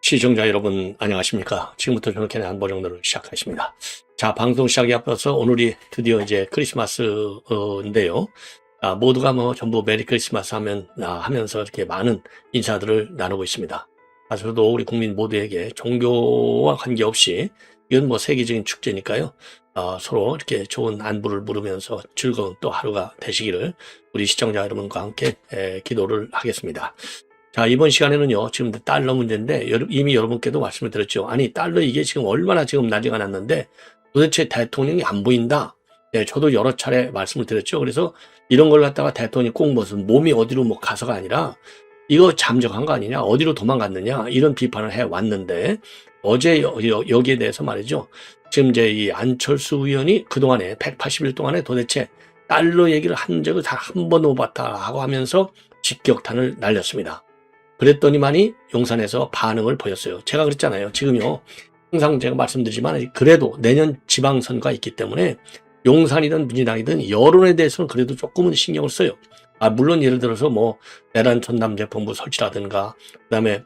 시청자 여러분 안녕하십니까. 지금부터 저는 걔네 안보정도를 시작하겠습니다. 자, 방송 시작에 앞서서 오늘이 드디어 이제 크리스마스인데요. 모두가 전부 메리 크리스마스 하면서 이렇게 많은 인사들을 나누고 있습니다. 저도 우리 국민 모두에게 종교와 관계없이 이건 세계적인 축제니까요. 서로 이렇게 좋은 안부를 물으면서 즐거운 또 하루가 되시기를 우리 시청자 여러분과 함께 기도를 하겠습니다. 자, 이번 시간에는요, 지금 달러 문제인데, 이미 여러분께도 말씀을 드렸죠. 아니, 달러 이게 지금 얼마나 지금 난리가 났는데, 도대체 대통령이 안 보인다. 네, 저도 여러 차례 말씀을 드렸죠. 그래서 이런 걸 갖다가 대통령이 꼭 무슨 몸이 어디로 가서가 아니라, 이거 잠적한 거 아니냐, 어디로 도망갔느냐, 이런 비판을 해 왔는데, 어제 여기에 대해서 말이죠. 지금 이제 이 안철수 의원이 그동안에 180일 동안에 도대체 달러 얘기를 한 적을 단 한 번도 못 봤다 하고 하면서 직격탄을 날렸습니다. 그랬더니만이 용산에서 반응을 보였어요. 제가 그랬잖아요. 지금요, 항상 제가 말씀드리지만 그래도 내년 지방선거가 있기 때문에 용산이든 민주당이든 여론에 대해서는 그래도 조금은 신경을 써요. 물론 예를 들어서 내란 전담대본부 설치라든가 그다음에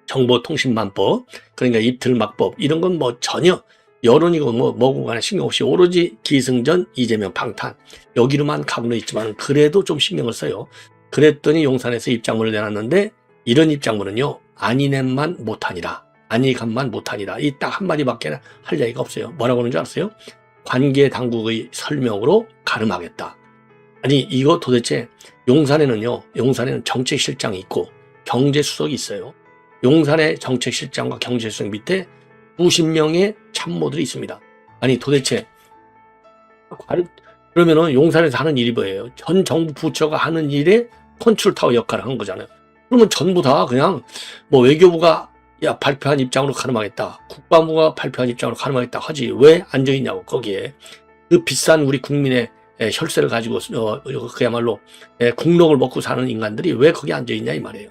정보통신망법, 그러니까 입틀막법 이런 건 전혀 여론이고 뭐고 간에 신경 없이 오로지 기승전 이재명 방탄 여기로만 가고는 있지만 그래도 좀 신경을 써요. 그랬더니 용산에서 입장문을 내놨는데 이런 입장문은요, 아니냄만 못하니라, 아니감만 못하니라, 이 딱 한마디밖에 할 얘기가 없어요. 뭐라고 하는 줄 아세요? 관계 당국의 설명으로 가름하겠다. 아니, 이거 도대체 용산에는 정책실장이 있고 경제수석이 있어요. 용산의 정책실장과 경제수석 밑에 수십 명의 참모들이 있습니다. 아니, 도대체 그러면은 용산에서 하는 일이 뭐예요? 전 정부 부처가 하는 일에 컨트롤타워 역할을 한 거잖아요. 그러면 전부 다 그냥 외교부가 발표한 입장으로 가름하겠다, 국방부가 발표한 입장으로 가름하겠다 하지 왜 앉아있냐고. 거기에 그 비싼 우리 국민의 혈세를 가지고 그야말로 국록을 먹고 사는 인간들이 왜 거기 앉아있냐 이 말이에요.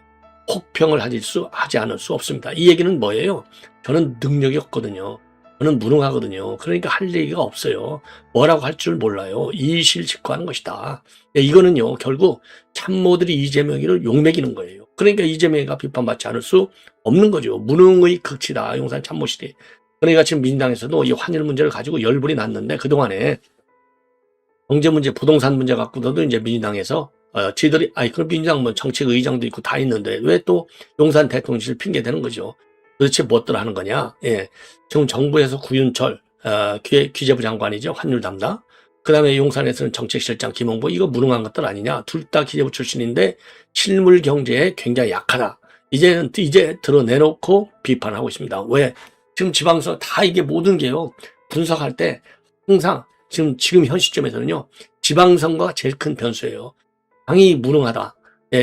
혹평을 하지 않을 수 없습니다. 이 얘기는 뭐예요? 저는 능력이 없거든요. 저는 무능하거든요. 그러니까 할 얘기가 없어요. 뭐라고 할 줄 몰라요. 이실직고하는 것이다. 이거는요, 결국 참모들이 이재명이를 욕먹이는 거예요. 그러니까 이재명이가 비판받지 않을 수 없는 거죠. 무능의 극치다, 용산 참모실이. 그러니까 지금 민주당에서도 이 환율 문제를 가지고 열불이 났는데, 그동안에 경제 문제, 부동산 문제 갖고도 이제 민주당에서 지들이 그럼 민주당 정책 의장도 있고 다 있는데 왜 또 용산 대통령실 핑계 대는 거죠. 도대체 무엇들 하는 거냐? 지금 정부에서 구윤철 기재부 장관이죠. 환율 담당. 그 다음에 용산에서는 정책실장 김홍보, 이거 무능한 것들 아니냐? 둘 다 기재부 출신인데 실물 경제에 굉장히 약하다. 이제 드러내놓고 비판하고 있습니다. 왜? 지금 지방서 다 이게 모든 게요, 분석할 때 항상 지금 현 시점에서는요, 지방선거가 제일 큰 변수예요. 당이 무능하다.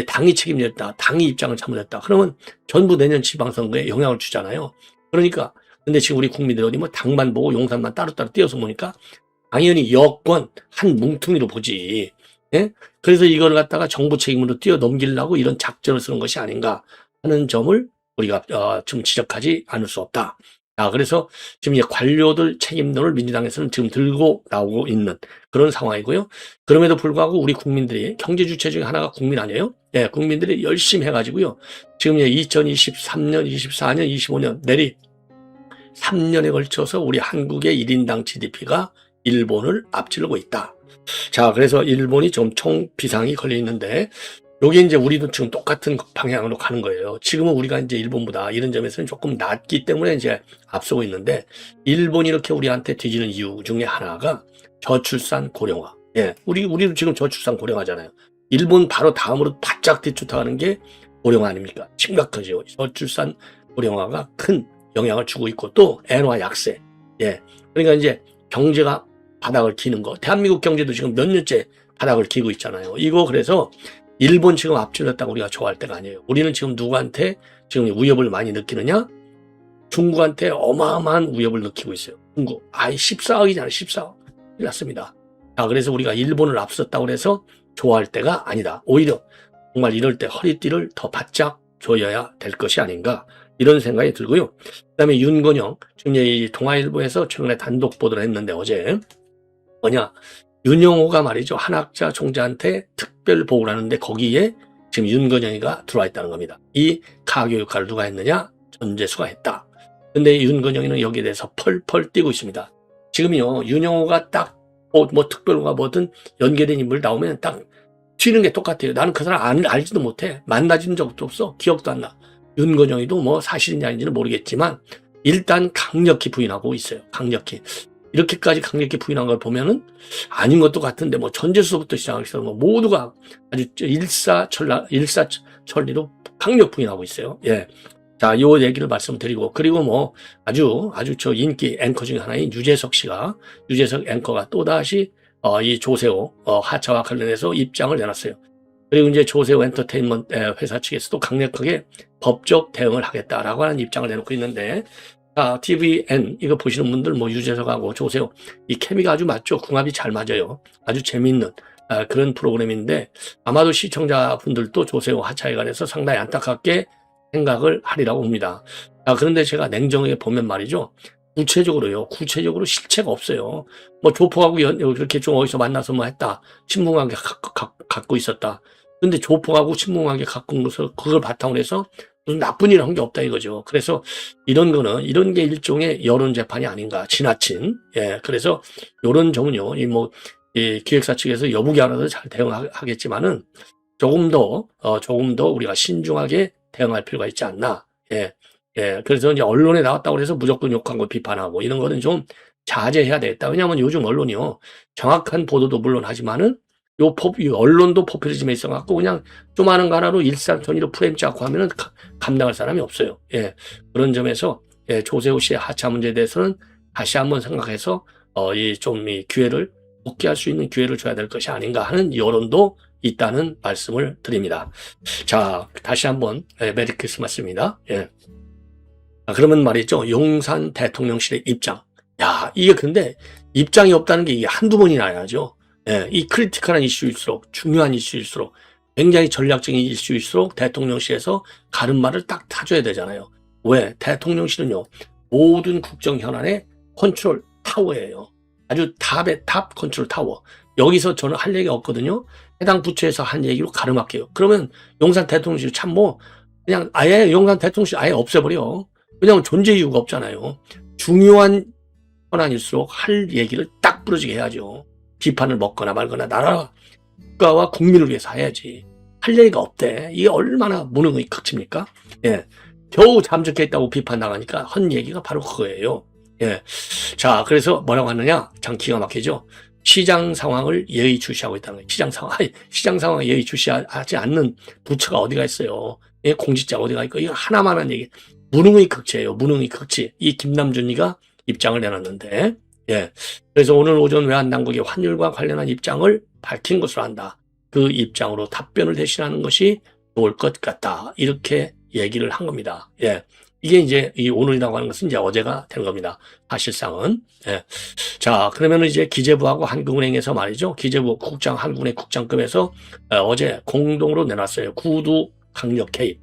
당이 책임졌다. 당이 입장을 잘못했다. 그러면 전부 내년 지방선거에 영향을 주잖아요. 그러니까 근데 지금 우리 국민들이 당만 보고 용산만 따로따로 띄어서 보니까 당연히 여권 한 뭉텅이로 보지. 그래서 이걸 갖다가 정부 책임으로 뛰어넘기려고 이런 작전을 쓰는 것이 아닌가 하는 점을 우리가 좀 지적하지 않을 수 없다. 그래서 지금 관료들 책임론을 민주당에서는 지금 들고 나오고 있는 그런 상황이고요. 그럼에도 불구하고 우리 국민들이 경제 주체 중에 하나가 국민 아니에요? 국민들이 열심히 해가지고요. 지금 2023년, 24년, 25년 내리 3년에 걸쳐서 우리 한국의 1인당 GDP가 일본을 앞지르고 있다. 자, 그래서 일본이 좀 총 비상이 걸려 있는데 여기 이제 우리도 지금 똑같은 방향으로 가는 거예요. 지금은 우리가 이제 일본보다 이런 점에서는 조금 낫기 때문에 이제 앞서고 있는데, 일본이 이렇게 우리한테 뒤지는 이유 중에 하나가 저출산 고령화. 우리도 지금 저출산 고령화잖아요. 일본 바로 다음으로 바짝 뒤쫓아가는 게 고령화 아닙니까? 심각하죠. 저출산 고령화가 큰 영향을 주고 있고 또 엔화 약세. 그러니까 이제 경제가 바닥을 기는 거. 대한민국 경제도 지금 몇 년째 바닥을 기고 있잖아요. 이거 그래서 일본 지금 앞질렀다고 우리가 좋아할 때가 아니에요. 우리는 지금 누구한테 지금 위협을 많이 느끼느냐? 중국한테 어마어마한 위협을 느끼고 있어요. 중국. 14억이잖아요. 14억. 큰일 났습니다. 그래서 우리가 일본을 앞섰다고 해서 좋아할 때가 아니다. 오히려 정말 이럴 때 허리띠를 더 바짝 조여야 될 것이 아닌가, 이런 생각이 들고요. 그 다음에 윤건영, 지금 이 동아일보에서 최근에 단독 보도를 했는데 어제 윤영호가 말이죠, 한학자 총재한테 특별 보고를 하는데 거기에 지금 윤건영이가 들어와 있다는 겁니다. 이 가교 역할을 누가 했느냐? 전재수가 했다. 근데 윤건영이는 여기에 대해서 펄펄 뛰고 있습니다. 지금요, 윤영호가 딱 뭐 특별과 뭐든 연계된 인물 나오면 딱 튀는 게 똑같아요. 나는 그 사람 알지도 못해. 만나진 적도 없어. 기억도 안 나. 윤건영이도 뭐 사실인지 아닌지는 모르겠지만 일단 강력히 부인하고 있어요. 강력히. 이렇게까지 강력히 부인한 걸 보면은 아닌 것도 같은데 뭐 전재수부터 시작해서 뭐 모두가 아주 일사천리로 강력 부인하고 있어요. 예. 자, 요 얘기를 말씀드리고, 그리고 뭐 아주 저 인기 앵커 중에 하나인 유재석 앵커가 또다시 이 조세호 하차와 관련해서 입장을 내놨어요. 그리고 이제 조세호 엔터테인먼트 회사 측에서도 강력하게 법적 대응을 하겠다라고 하는 입장을 내놓고 있는데, 자, TVN 이거 보시는 분들 뭐 유재석하고 조세호 이 케미가 아주 맞죠. 궁합이 잘 맞아요. 아주 재미있는 그런 프로그램인데 아마도 시청자분들도 조세호 하차에 관해서 상당히 안타깝게 생각을 하리라고 봅니다. 그런데 제가 냉정하게 보면 말이죠. 구체적으로 실체가 없어요. 뭐 조폭하고 그렇게 좀 어디서 만나서 뭐 했다. 친분관계 갖고 있었다. 근데 조폭하고 친분관계 갖고 있어서 그걸 바탕으로 해서 무슨 나쁜 일을 한 게 없다 이거죠. 그래서 이런 게 일종의 여론 재판이 아닌가, 지나친. 예, 그래서 이런 점은요, 이 기획사 측에서 여부기 알아서 잘 대응하겠지만은 조금 더 우리가 신중하게 대응할 필요가 있지 않나. 예, 예. 그래서 이제 언론에 나왔다고 해서 무조건 욕한 거 비판하고 이런 거는 좀 자제해야 되겠다. 왜냐하면 요즘 언론이요, 정확한 보도도 물론 하지만은 이 언론도 포퓰리즘에 있어갖고 그냥 조그마한 거 하나로 일사천리로 프레임 짜고 하면은 감당할 사람이 없어요. 예. 그런 점에서 예, 조세호 씨의 하차 문제에 대해서는 다시 한번 생각해서 이 기회를 복귀할 수 있는 기회를 줘야 될 것이 아닌가 하는 여론도 있다는 말씀을 드립니다. 자, 다시 한번 메리 크리스마스입니다. 예. 그러면 말이죠. 용산 대통령실의 입장. 야, 이게 근데 입장이 없다는 게 이게 한두 번이 나야죠. 예, 이 크리티컬한 이슈일수록, 중요한 이슈일수록, 굉장히 전략적인 이슈일수록 대통령실에서 가름말을 딱 타줘야 되잖아요. 왜? 대통령실은요, 모든 국정 현안의 컨트롤 타워예요. 아주 탑의 탑 컨트롤 타워. 여기서 저는 할 얘기가 없거든요. 해당 부처에서 한 얘기로 가름할게요. 그러면 용산 대통령실 참 그냥 아예 용산 대통령실 아예 없애버려. 왜냐하면 존재 이유가 없잖아요. 중요한 현안일수록 할 얘기를 딱 부러지게 해야죠. 비판을 먹거나 말거나 나라 국가와 국민을 위해서 해야지. 할 얘기가 없대. 이게 얼마나 무능의 극치입니까? 예. 겨우 잠적했다고 비판 나가니까 한 얘기가 바로 그거예요. 예. 자, 그래서 뭐라고 하느냐? 참 기가 막히죠. 시장 상황을 예의주시하고 있다는 거예요. 시장 상황을 예의주시하지 않는 부처가 어디가 있어요. 예, 공직자가 어디가 있고, 이거 하나만 한 얘기. 무능의 극치예요. 무능의 극치. 이 김남준이가 입장을 내놨는데, 예. 그래서 오늘 오전 외환당국이 환율과 관련한 입장을 밝힌 것으로 한다. 그 입장으로 답변을 대신하는 것이 좋을 것 같다. 이렇게 얘기를 한 겁니다. 예. 이게 이제 이 오늘이라고 하는 것은 이제 어제가 된 겁니다. 사실상은. 예. 자, 그러면은 이제 기재부하고 한국은행에서 말이죠. 기재부 한국은행 국장급에서 어제 공동으로 내놨어요. 구두 강력 개입.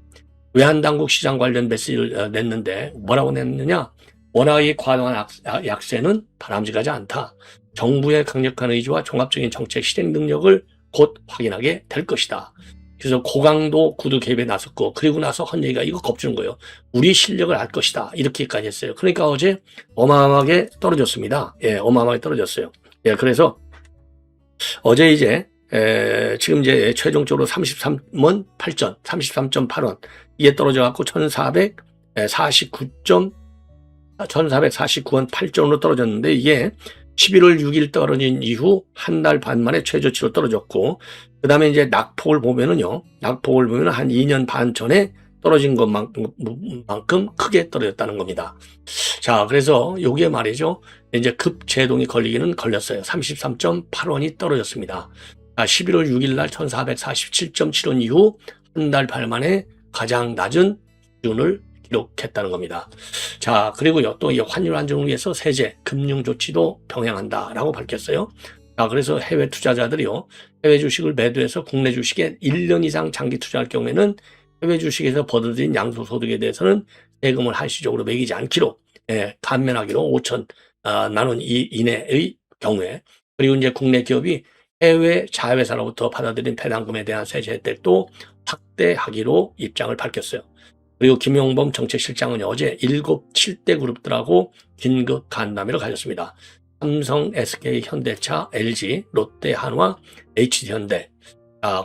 외환당국 시장 관련 메시지를 냈는데 뭐라고 냈느냐? 워낙에 과도한 약세는 바람직하지 않다. 정부의 강력한 의지와 종합적인 정책 실행 능력을 곧 확인하게 될 것이다. 그래서 고강도 구두 개입에 나섰고, 그리고 나서 한 얘기가 이거 겁주는 거예요. 우리 실력을 알 것이다. 이렇게까지 했어요. 그러니까 어제 어마어마하게 떨어졌습니다. 예, 어마어마하게 떨어졌어요. 예, 그래서 어제 이제 지금 이제 최종적으로 33원 8전, 33.8원 이게 떨어져갖고 1449원 8전으로 떨어졌는데, 이게 11월 6일 떨어진 이후 한 달 반 만에 최저치로 떨어졌고, 그 다음에 이제 낙폭을 보면은 한 2년 반 전에 떨어진 것만큼 크게 떨어졌다는 겁니다. 자, 그래서 요게 말이죠. 이제 급제동이 걸리기는 걸렸어요. 33.8원이 떨어졌습니다. 11월 6일 날 1447.7원 이후 한 달 반 만에 가장 낮은 수준을 기록했다는 겁니다. 자, 그리고요, 또 이 환율 안정을 위해서 세제, 금융 조치도 병행한다라고 밝혔어요. 자, 그래서 해외 투자자들이요, 해외 주식을 매도해서 국내 주식에 1년 이상 장기 투자할 경우에는 해외 주식에서 벌어들인 양도소득에 대해서는 세금을 한시적으로 매기지 않기로, 감면하기로 5천만 원 이내의 경우에, 그리고 이제 국내 기업이 해외 자회사로부터 받아들인 배당금에 대한 세제 혜택도 확대하기로 입장을 밝혔어요. 그리고 김용범 정책실장은 어제 7대 그룹들하고 긴급 간담회를 가졌습니다. 삼성, SK, 현대차, LG, 롯데, 한화, HD현대.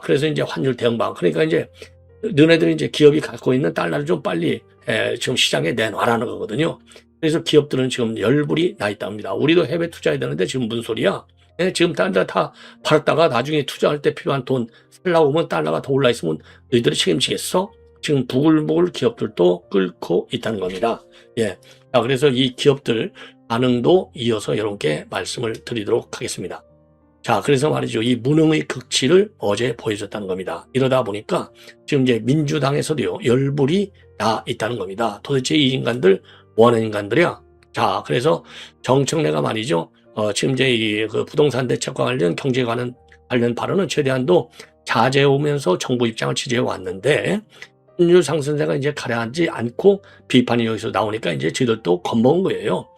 그래서 이제 환율 대응방. 그러니까 이제 너네들이 이제 기업이 갖고 있는 달러를 좀 빨리 지금 시장에 내놔라는 거거든요. 그래서 기업들은 지금 열불이 나 있답니다. 우리도 해외 투자해야 되는데 지금 무슨 소리야? 지금 달러 다 팔았다가 나중에 투자할 때 필요한 돈 살라고 하면 달러가 더 올라 있으면 너희들이 책임지겠어? 지금 부글부글 기업들도 끓고 있다는 겁니다. 그래서 이 기업들 반응도 이어서 여러분께 말씀을 드리도록 하겠습니다. 자, 그래서 말이죠. 이 무능의 극치를 어제 보여줬다는 겁니다. 이러다 보니까 지금 이제 민주당에서도요, 열불이 나 있다는 겁니다. 도대체 이 인간들 뭐 하는 인간들이야? 자, 그래서 정청래가 말이죠. 지금 이제 그 부동산 대책과 관련 경제 관련 발언은 최대한도 자제해 오면서 정부 입장을 지지해 왔는데, 환율 상승세가 이제 가라앉지 않고 비판이 여기서 나오니까 이제 저희들도 겁먹은 거예요.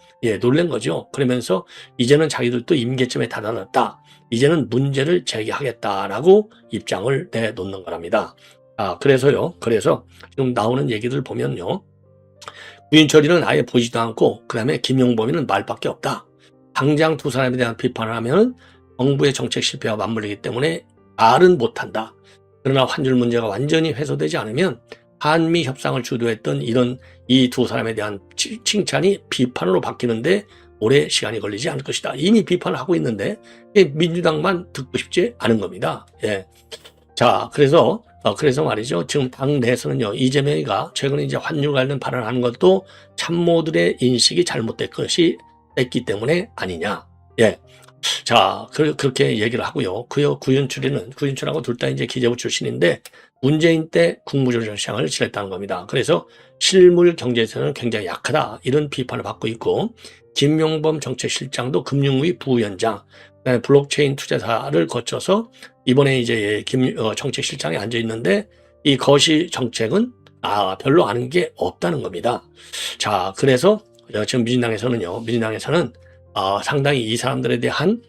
놀란 거죠. 그러면서 이제는 자기들도 임계점에 다다랐다. 이제는 문제를 제기하겠다라고 입장을 내놓는 거랍니다. 그래서 지금 나오는 얘기들 보면요. 구인철이는 아예 보지도 않고 그다음에 김용범이는 말밖에 없다. 당장 두 사람에 대한 비판을 하면 정부의 정책 실패와 맞물리기 때문에 말은 못한다. 그러나 환율 문제가 완전히 해소되지 않으면 한미 협상을 주도했던 이 두 사람에 대한 칭찬이 비판으로 바뀌는데 오래 시간이 걸리지 않을 것이다. 이미 비판을 하고 있는데 민주당만 듣고 싶지 않은 겁니다. 자, 그래서 말이죠. 지금 당 내에서는요, 이재명이가 최근에 이제 환율 관련 발언을 하는 것도 참모들의 인식이 잘못됐기 때문에 아니냐. 자, 그렇게 얘기를 하고요. 구윤출하고 둘 다 이제 기재부 출신인데 문재인 때 국무조정실장을 지냈다는 겁니다. 그래서 실물 경제에서는 굉장히 약하다. 이런 비판을 받고 있고, 김용범 정책실장도 금융위 부위원장, 블록체인 투자사를 거쳐서 이번에 이제 정책실장에 앉아 있는데 이 거시 정책은 별로 아는 게 없다는 겁니다. 자, 그래서 지금 민주당에서는 상당히 이 사람들에 대한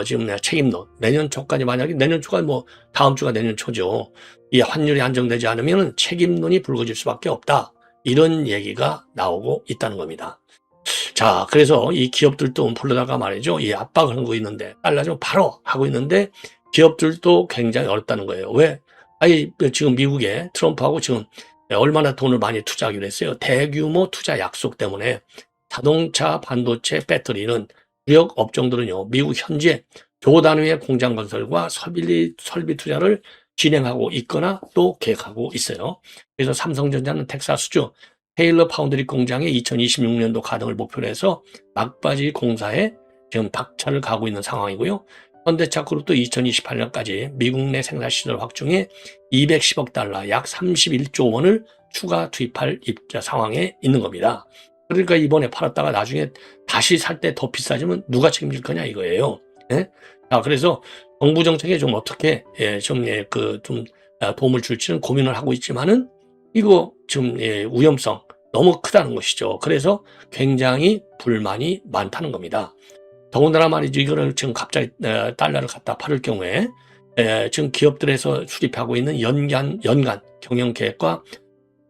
지금 책임론, 내년 초까지 만약에 내년 초가 다음 주가 내년 초죠. 이 환율이 안정되지 않으면 책임론이 불거질 수밖에 없다. 이런 얘기가 나오고 있다는 겁니다. 자, 그래서 이 기업들도 불러다가 말이죠. 이 압박을 하고 있는데, 달러 좀 바로 하고 있는데, 기업들도 굉장히 어렵다는 거예요. 왜? 지금 미국에 트럼프하고 지금 얼마나 돈을 많이 투자하기로 했어요. 대규모 투자 약속 때문에 자동차, 반도체, 배터리는 주력 업종들은요, 미국 현지에 조 단위의 공장 건설과 설비 투자를 진행하고 있거나 또 계획하고 있어요. 그래서 삼성전자는 텍사스주 테일러 파운드리 공장의 2026년도 가동을 목표로 해서 막바지 공사에 지금 박차를 가고 있는 상황이고요. 현대차 그룹도 2028년까지 미국 내 생산 시설 확충에 210억 달러, 약 31조 원을 추가 투입할 상황에 있는 겁니다. 그러니까 이번에 팔았다가 나중에 다시 살 때 더 비싸지면 누가 책임질 거냐 이거예요. 자, 그래서 정부 정책에 좀 어떻게 좀 도움을 줄지는 고민을 하고 있지만은 이거 좀 위험성 너무 크다는 것이죠. 그래서 굉장히 불만이 많다는 겁니다. 더군다나 말이죠. 이거를 지금 갑자기 달러를 갖다 팔을 경우에 지금 기업들에서 수립하고 있는 연간 경영 계획과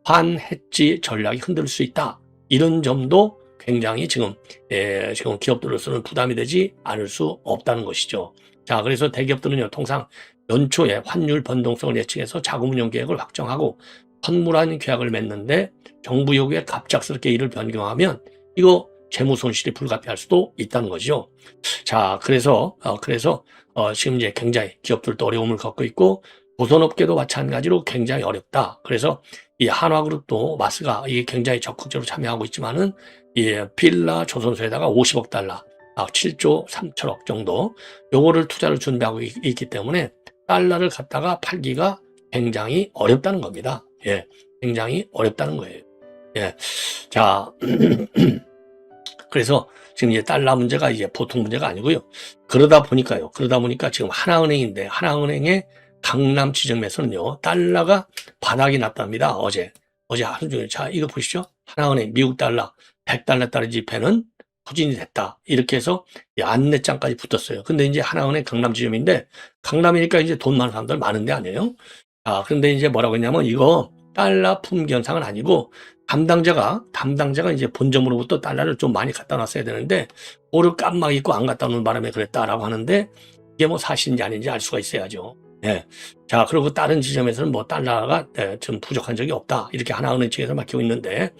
환해지 전략이 흔들릴 수 있다. 이런 점도 굉장히 지금 기업들로서는 부담이 되지 않을 수 없다는 것이죠. 자, 그래서 대기업들은요, 통상 연초에 환율 변동성을 예측해서 자금 운용 계획을 확정하고 선물한 계약을 맺는데 정부 요구에 갑작스럽게 이를 변경하면 이거 재무 손실이 불가피할 수도 있다는 거죠. 자, 그래서 지금 이제 굉장히 기업들도 어려움을 겪고 있고 조선업계도 마찬가지로 굉장히 어렵다. 그래서 이 한화그룹도 마스가 이게 굉장히 적극적으로 참여하고 있지만은 필라 조선소에다가 50억 달러, 7조 3천억 정도 요거를 투자를 준비하고 있기 때문에 달러를 갖다가 팔기가 굉장히 어렵다는 겁니다. 굉장히 어렵다는 거예요. 자, 그래서 지금 이제 달러 문제가 이제 보통 문제가 아니고요. 그러다 보니까 지금 하나은행인데 하나은행의 강남 지점에서는요, 달러가 바닥이 났답니다. 어제 하루 종일. 자, 이거 보시죠. 하나은행 미국 달러 100달러짜리 지폐는 부진이 됐다. 이렇게 해서 안내장까지 붙었어요. 근데 이제 하나은행 강남 지점인데 강남이니까 이제 돈 많은 사람들 많은 데 아니에요. 그런데 이제 뭐라고 했냐면 이거 달러 품귀 현상은 아니고 담당자가 이제 본점으로부터 달러를 좀 많이 갖다 놨어야 되는데 그거를 깜막 잊고 안 갖다 놓은 바람에 그랬다라고 하는데 이게 뭐 사실인지 아닌지 알 수가 있어야죠. 예. 자, 그리고 다른 지점에서는 뭐 달러가 좀 부족한 적이 없다. 이렇게 하나은행 측에서 밝히고 있는데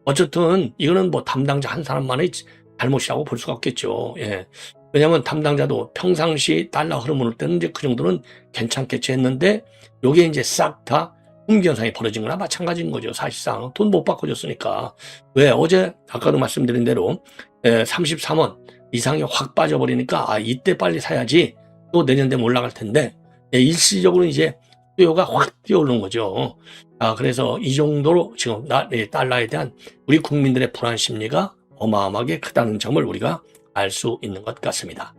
어쨌든 이거는 뭐 담당자 한 사람만의 잘못이라고 볼 수가 없겠죠. 예. 왜냐하면 담당자도 평상시 달러 흐름 오를 때는 이제 그 정도는 괜찮겠지 했는데 요게 이제 싹 다 품귀 현상이 벌어진 거나 마찬가지인 거죠. 사실상 돈 못 바꿔줬으니까. 왜 어제 아까도 말씀드린 대로 33원 이상이 확 빠져버리니까 이때 빨리 사야지 또 내년 되면 올라갈 텐데 일시적으로 이제 수요가 확 뛰어오르는 거죠. 그래서 이 정도로 지금 달러에 대한 우리 국민들의 불안 심리가 어마어마하게 크다는 점을 우리가 알 수 있는 것 같습니다.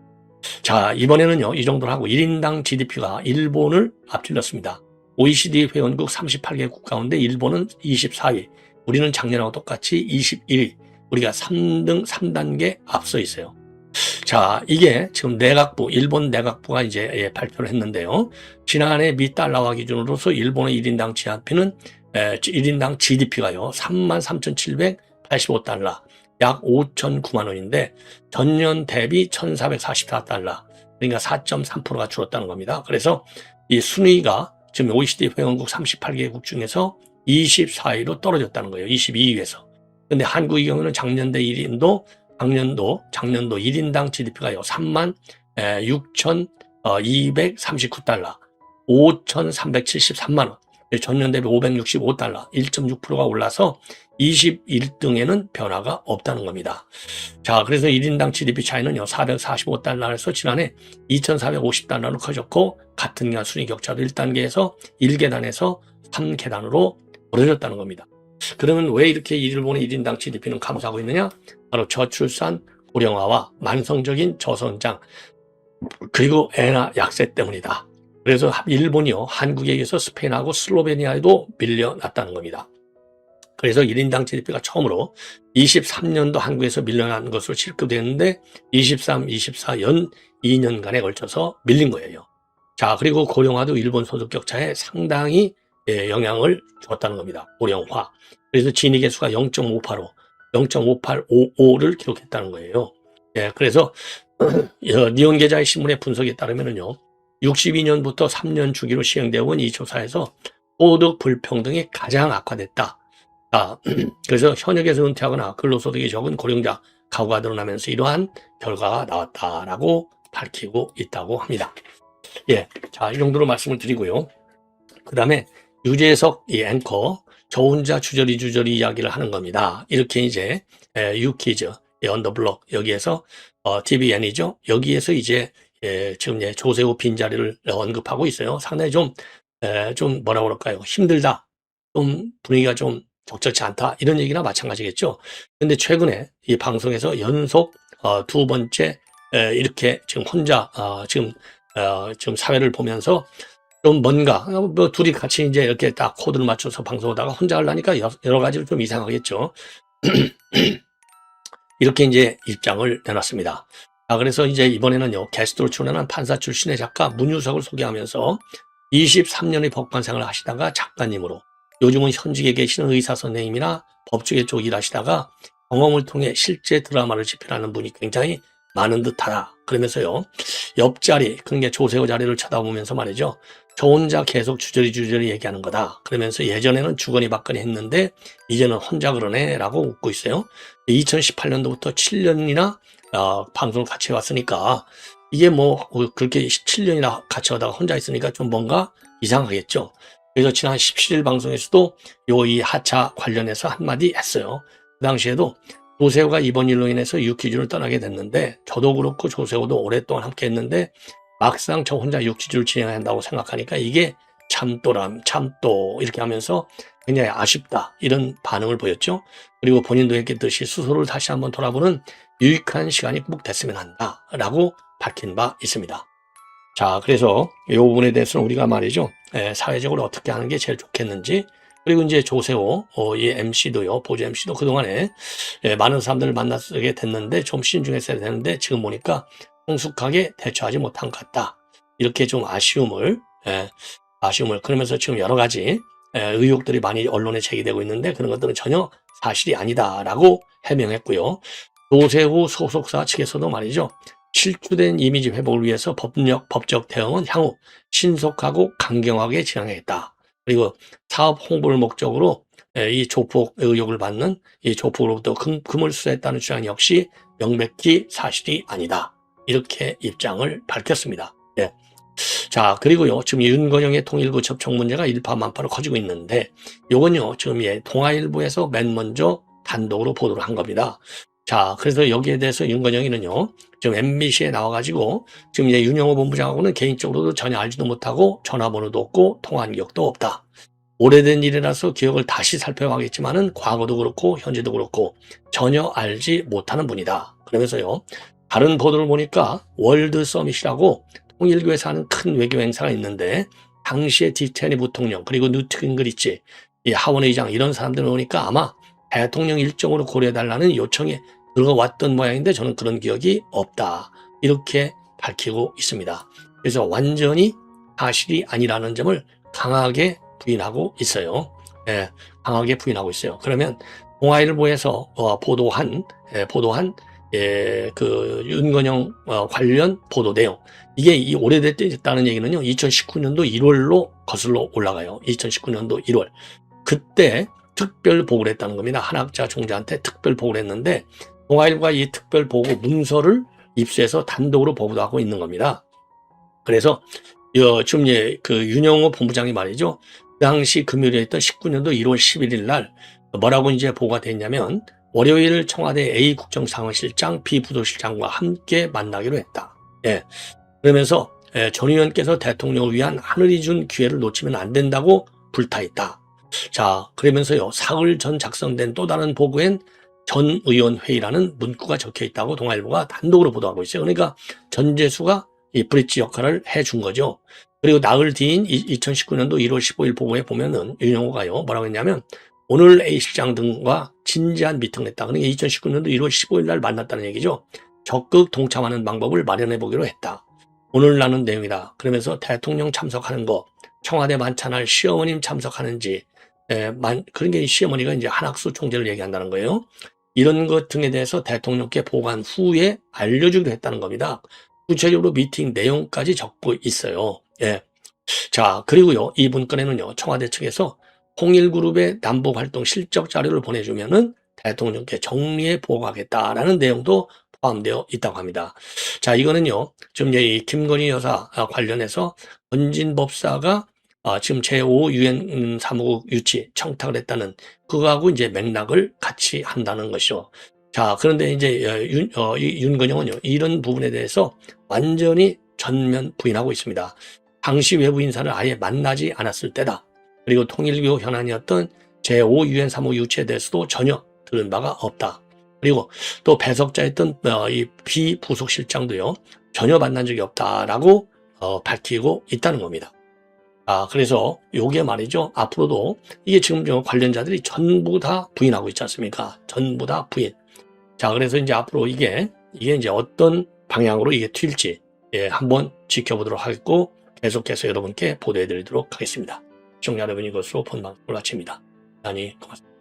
자, 이번에는요, 이 정도로 하고 1인당 GDP가 일본을 앞질렀습니다. OECD 회원국 38개국 가운데 일본은 24위, 우리는 작년하고 똑같이 21위, 우리가 3단계 앞서 있어요. 자, 이게 지금 내각부, 일본 내각부가 이제 발표를 했는데요. 지난해 미 달러화 기준으로서 일본의 1인당 GDP는 1인당 GDP가요, 33,785달러, 약 5,009만 원인데 전년 대비 1,444달러, 그러니까 4.3%가 줄었다는 겁니다. 그래서 이 순위가 지금 OECD 회원국 38개국 중에서 24위로 떨어졌다는 거예요. 22위에서. 근데 한국의 경우는 작년도 1인당 GDP가요, 36,239달러, 5,373만 원. 전년 대비 565달러, 1.6%가 올라서 21등에는 변화가 없다는 겁니다. 자, 그래서 1인당 GDP 차이는요, 445달러에서 지난해 2,450달러로 커졌고, 같은 기간 순위 격차도 1단계에서 1계단에서 3계단으로 벌어졌다는 겁니다. 그러면 왜 이렇게 일본의 1인당 GDP는 감소하고 있느냐? 바로 저출산, 고령화와 만성적인 저성장, 그리고 엔화 약세 때문이다. 그래서 일본이요, 한국에 의해서 스페인하고 슬로베니아에도 밀려났다는 겁니다. 그래서 1인당 GDP가 처음으로 23년도 한국에서 밀려난 것으로 실급되었는데 23, 24 연 2년간에 걸쳐서 밀린 거예요. 자, 그리고 고령화도 일본 소득 격차에 상당히 영향을 줬다는 겁니다. 고령화. 그래서 진위 계수가 0.585, 0.5855를 기록했다는 거예요. 예, 그래서 니혼 계좌의 신문의 분석에 따르면요, 62년부터 3년 주기로 시행되어 온 이 조사에서 소득 불평등이 가장 악화됐다. 그래서 현역에서 은퇴하거나 근로소득이 적은 고령자 가구가 늘어나면서 이러한 결과가 나왔다라고 밝히고 있다고 합니다. 예, 자, 이 정도로 말씀을 드리고요. 그 다음에 유재석 이 앵커, 저 혼자 주저리 이야기를 하는 겁니다. 이렇게 이제 유키즈, 언더블럭 여기에서 TVN이죠. 여기에서 이제 지금 조세호 빈자리를 언급하고 있어요. 상당히 좀 뭐라 그럴까요? 힘들다. 좀 분위기가 좀 적절치 않다. 이런 얘기나 마찬가지겠죠. 근데 최근에 이 방송에서 연속 두 번째 이렇게 지금 혼자 지금 사회를 보면서 좀 뭔가 뭐 둘이 같이 이제 이렇게 딱 코드를 맞춰서 방송하다가 혼자 하려니까 여러 가지로 좀 이상하겠죠. 이렇게 이제 입장을 내놨습니다. 그래서 이제 이번에는요, 게스트로 출연한 판사 출신의 작가 문유석을 소개하면서 23년의 법관 생활을 하시다가 작가님으로, 요즘은 현직에 계시는 의사 선생님이나 법조계 쪽 일하시다가 경험을 통해 실제 드라마를 집필하는 분이 굉장히 많은 듯하다. 그러면서요, 옆자리, 그러니까 조세호 자리를 쳐다보면서 말이죠, 저 혼자 계속 주저리 얘기하는 거다. 그러면서 예전에는 주거니 받거니 했는데 이제는 혼자 그러네 라고 웃고 있어요. 2018년도부터 7년이나 방송을 같이 해왔으니까 이게 뭐 그렇게 7년이나 같이 하다가 혼자 있으니까 좀 뭔가 이상하겠죠. 그래서 지난 17일 방송에서도 이 하차 관련해서 한마디 했어요. 그 당시에도 조세호가 이번 일로 인해서 유퀴즈를 떠나게 됐는데, 저도 그렇고 조세호도 오랫동안 함께 했는데 막상 저 혼자 유퀴즈를 진행해야 한다고 생각하니까 이게 참또 이렇게 하면서 굉장히 아쉽다, 이런 반응을 보였죠. 그리고 본인도 했겠듯이 스스로를 다시 한번 돌아보는 유익한 시간이 꼭 됐으면 한다 라고 밝힌 바 있습니다. 자, 그래서 이 부분에 대해서는 우리가 말이죠, 사회적으로 어떻게 하는 게 제일 좋겠는지, 그리고 이제 조세호 이 MC도요, 보조 MC도 그동안에 많은 사람들을 만나게 됐는데 좀 신중했어야 되는데 지금 보니까 성숙하게 대처하지 못한 것 같다. 이렇게 좀 아쉬움을 그러면서 지금 여러 가지 의혹들이 많이 언론에 제기되고 있는데 그런 것들은 전혀 사실이 아니다라고 해명했고요. 노세호 소속사 측에서도 말이죠. 실추된 이미지 회복을 위해서 법적 대응은 향후 신속하고 강경하게 진행하겠다. 그리고 사업 홍보를 목적으로 이 조폭 의혹을 받는 이 조폭으로부터 금을 수수했다는 주장 역시 명백히 사실이 아니다. 이렇게 입장을 밝혔습니다. 네. 자, 그리고요, 지금 윤건영의 통일부 접촉 문제가 일파만파로 커지고 있는데, 요건요, 지금 동아일보에서 맨 먼저 단독으로 보도를 한 겁니다. 자, 그래서 여기에 대해서 윤건영이는요, 지금 MBC에 나와가지고, 지금 윤영호 본부장하고는 개인적으로도 전혀 알지도 못하고, 전화번호도 없고, 통화한 기억도 없다. 오래된 일이라서 기억을 다시 살펴봐야겠지만은, 과거도 그렇고, 현재도 그렇고, 전혀 알지 못하는 분이다. 그러면서요, 다른 보도를 보니까 월드 서밋이라고 통일교에서 하는 큰 외교 행사가 있는데 당시에 디케니 부통령 그리고 뉴트 깅그리치 이 하원 의장 이런 사람들을 보니까 아마 대통령 일정으로 고려해달라는 요청이 들어왔던 모양인데 저는 그런 기억이 없다. 이렇게 밝히고 있습니다. 그래서 완전히 사실이 아니라는 점을 강하게 부인하고 있어요. 예, 강하게 부인하고 있어요. 그러면 동아일보에서 보도한 그 윤건영 관련 보도 내용 이게 이 오래됐다는 얘기는요 2019년도 1월로 거슬러 올라가요. 2019년도 1월 그때 특별 보고를 했다는 겁니다. 한학자 총재한테 특별 보고를 했는데 동아일보가 이 특별 보고 문서를 입수해서 단독으로 보고도 하고 있는 겁니다. 그래서 지금 그 윤영호 본부장이 말이죠. 그 당시 금요일에 있던 19년도 1월 11일 날 뭐라고 이제 보고가 됐냐면 월요일 청와대 A 국정상황실장 B 부도실장과 함께 만나기로 했다. 예. 그러면서 전 의원께서 대통령을 위한 하늘이 준 기회를 놓치면 안 된다고 불타있다. 자, 그러면서요. 사흘 전 작성된 또 다른 보고엔 전 의원 회의라는 문구가 적혀 있다고 동아일보가 단독으로 보도하고 있어요. 그러니까 전재수가 이 브릿지 역할을 해준 거죠. 그리고 나흘 뒤인 2019년도 1월 15일 보고에 보면은 윤영호가요. 뭐라고 했냐면 오늘 A 실장 등과 진지한 미팅을 했다. 그러니까 2019년도 1월 15일 날 만났다는 얘기죠. 적극 동참하는 방법을 마련해 보기로 했다. 오늘 나눈 내용이다. 그러면서 대통령 참석하는 거, 청와대 만찬할 시어머님 참석하는지, 그런 게 시어머니가 이제 한학수 총재를 얘기한다는 거예요. 이런 것 등에 대해서 대통령께 보고한 후에 알려주기로 했다는 겁니다. 구체적으로 미팅 내용까지 적고 있어요. 예. 자, 그리고요, 이 문건에는요, 청와대 측에서 통일그룹의 남북활동 실적 자료를 보내주면은 대통령께 정리해 보고하겠다라는 내용도 포함되어 있다고 합니다. 자, 이거는요, 지금 이 김건희 여사 관련해서 건진 법사가 지금 제5 유엔 사무국 유치 청탁을 했다는 그거하고 이제 맥락을 같이 한다는 것이죠. 자, 그런데 이제 윤건영은요, 이런 부분에 대해서 완전히 전면 부인하고 있습니다. 당시 외부 인사를 아예 만나지 않았을 때다. 그리고 통일교 현안이었던 제5 유엔 사무국 유치에 대해서도 전혀 들은 바가 없다. 그리고 또 배석자였던 이 비부속실장도요, 전혀 만난 적이 없다라고 밝히고 있다는 겁니다. 그래서 요게 말이죠. 앞으로도 이게 지금 관련자들이 전부 다 부인하고 있지 않습니까? 전부 다 부인. 자, 그래서 이제 앞으로 이게 이제 어떤 방향으로 이게 튈지 한번 지켜보도록 하겠고 계속해서 여러분께 보도해 드리도록 하겠습니다. 시청자 여러분 이것으로 본 방송을 마칩니다. 대단히 고맙습니다.